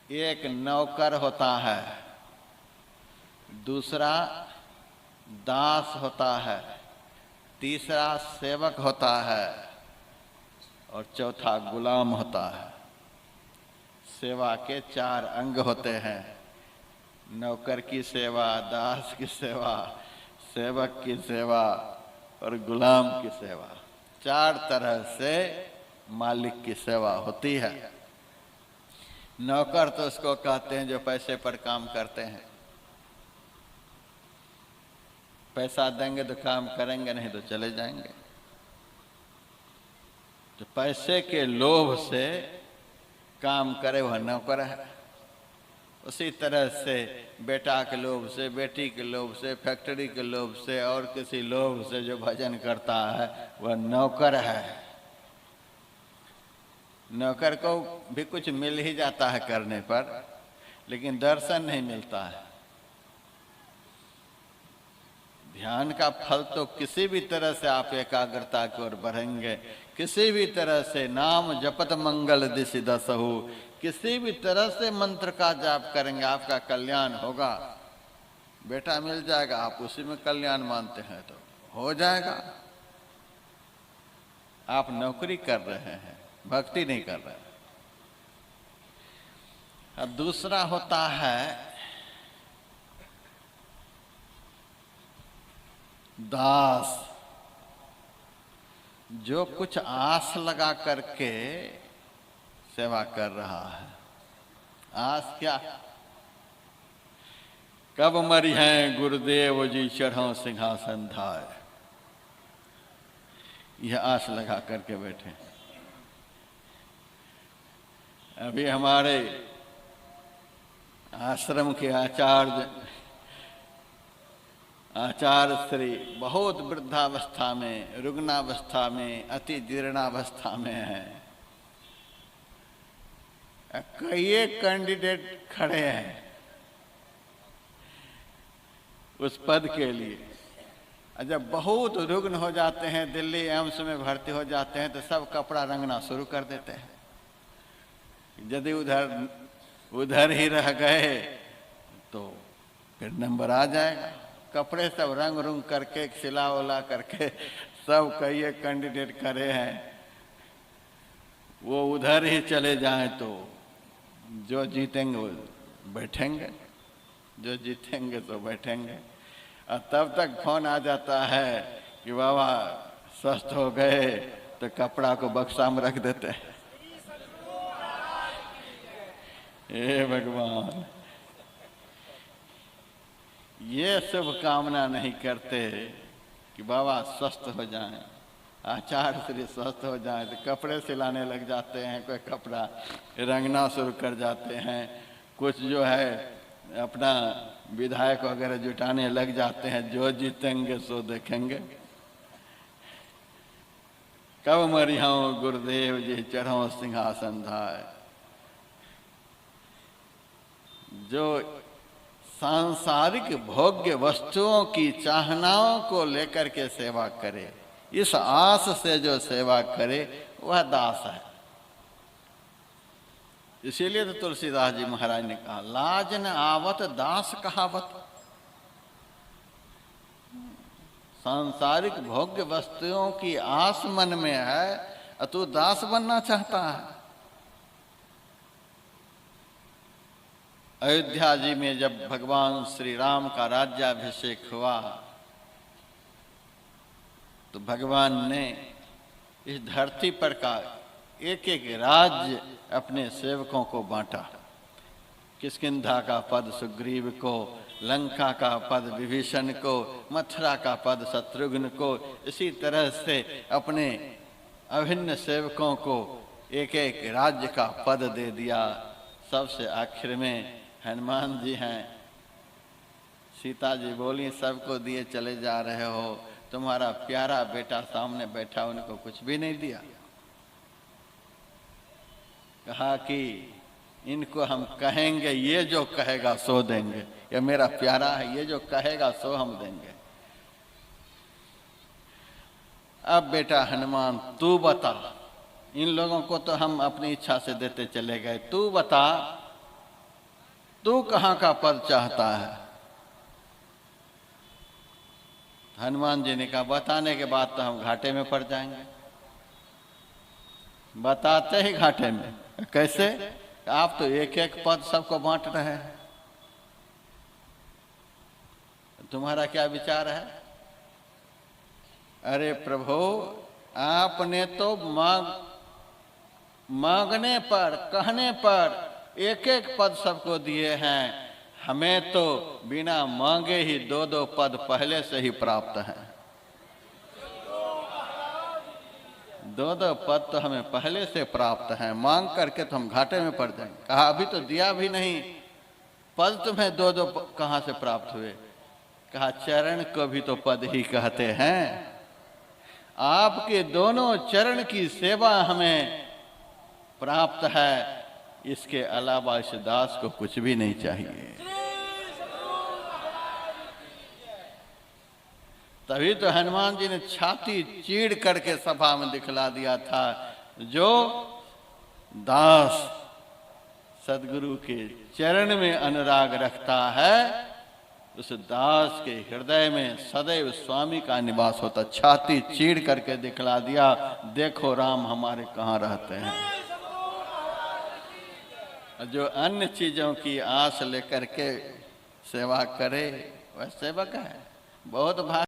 एक नौकर होता है, दूसरा दास होता है, तीसरा सेवक होता है और चौथा गुलाम होता है। सेवा के 4 अंग होते हैं, नौकर की सेवा, दास की सेवा, सेवक की सेवा और गुलाम की सेवा। 4 तरह से मालिक की सेवा होती है। नौकर तो उसको कहते हैं जो पैसे पर काम करते हैं, पैसा देंगे तो काम करेंगे, नहीं तो चले जाएंगे। तो पैसे के लोभ से काम करे वह नौकर है। उसी तरह से बेटा के लोभ से, बेटी के लोभ से, फैक्ट्री के लोभ से और किसी लोभ से जो भजन करता है वह नौकर है। नौकर को भी कुछ मिल ही जाता है करने पर, लेकिन दर्शन नहीं मिलता है। ध्यान का फल तो किसी भी तरह से आप एकाग्रता की ओर बढ़ेंगे, किसी भी तरह से नाम जपत मंगल दिशि दसहु, किसी भी तरह से मंत्र का जाप करेंगे आपका कल्याण होगा। बेटा मिल जाएगा, आप उसी में कल्याण मानते हैं तो हो जाएगा। आप नौकरी कर रहे हैं, भक्ति नहीं कर रहे। अब दूसरा होता है दास, जो कुछ आस लगा करके सेवा कर रहा है। आस क्या? कब मरी हैं गुरुदेव जी चढ़ो सिंहासन धाय, यह आस लगा करके बैठे। अभी हमारे आश्रम के आचार्य श्री बहुत वृद्धावस्था में, रुग्णावस्था में, अति जीर्णावस्था में है। कई कैंडिडेट खड़े हैं उस पद के लिए। जब बहुत रुग्ण हो जाते हैं, दिल्ली एम्स में भर्ती हो जाते हैं, तो सब कपड़ा रंगना शुरू कर देते हैं। यदि उधर ही रह गए तो फिर नंबर आ जाएगा। कपड़े सब रंग रुंग करके, सिला उला करके सब कई कैंडिडेट खड़े हैं। वो उधर ही चले जाएं तो जो जीतेंगे वो बैठेंगे, जो जीतेंगे तो बैठेंगे। और तब तक फोन आ जाता है कि बाबा स्वस्थ हो गए, तो कपड़ा को बक्सा में रख देते हैं। हे भगवान, ये शुभ कामना नहीं करते कि बाबा स्वस्थ हो जाएं, आचार्य श्री स्वस्थ हो जाएं, तो कपड़े सिलाने लग जाते हैं, कोई कपड़ा रंगना शुरू कर जाते हैं, कुछ जो है अपना विधायक वगैरह जुटाने लग जाते हैं। जो जीतेंगे सो देखेंगे। कब मरियाओ गुरुदेव जी चढ़ो सिंहासन धाय। जो सांसारिक भोग्य वस्तुओं की चाहनाओं को लेकर के सेवा करे, इस आस से जो सेवा करे वह दास है। इसीलिए तो तुलसीदास जी महाराज ने कहा, लाज न आवत दास कहावत। सांसारिक भोग्य वस्तुओं की आस मन में है और तू दास बनना चाहता है। अयोध्या जी में जब भगवान श्री राम का राज्याभिषेक हुआ तो भगवान ने इस धरती पर का एक एक राज्य अपने सेवकों को बांटा। किष्किंधा का पद सुग्रीव को, लंका का पद विभीषण को, मथुरा का पद शत्रुघ्न को, इसी तरह से अपने अभिन्न सेवकों को एक एक राज्य का पद दे दिया। सबसे आखिर में हनुमान जी हैं। सीता जी बोली, सबको दिए चले जा रहे हो, तुम्हारा प्यारा बेटा सामने बैठा, उनको कुछ भी नहीं दिया। कहा कि इनको हम कहेंगे, ये जो कहेगा सो देंगे। ये मेरा प्यारा है, ये जो कहेगा सो हम देंगे। अब बेटा हनुमान तू बता, इन लोगों को तो हम अपनी इच्छा से देते चले गए, तू बता तू कहाँ का पद चाहता है? हनुमान जी ने कहा बताने के बाद तो हम घाटे में पड़ जाएंगे। बताते ही घाटे में। कैसे? आप तो एक एक पद सबको बांट रहे हैं, तुम्हारा क्या विचार है? अरे प्रभु, आपने तो मांगने पर, कहने पर एक एक पद सबको दिए हैं, हमें तो बिना मांगे ही दो दो पद पहले से ही प्राप्त हैं। दो दो पद तो हमें पहले से प्राप्त हैं, मांग करके तो हम घाटे में पड़ जाएंगे। कहा अभी तो दिया भी नहीं, पद तुम्हें दो दो कहां से प्राप्त हुए? कहा चरण को भी तो पद ही कहते हैं, आपके दोनों चरण की सेवा हमें प्राप्त है, इसके अलावा इस दास को कुछ भी नहीं चाहिए। तभी तो हनुमान जी ने छाती चीड़ करके सभा में दिखला दिया था, जो दास सदगुरु के चरण में अनुराग रखता है, उस दास के हृदय में सदैव स्वामी का निवास होता। छाती चीड़ करके दिखला दिया, देखो राम हमारे कहाँ रहते हैं। जो अन्य चीजों की आस लेकर के सेवा करे वह सेवक है। बहुत भाग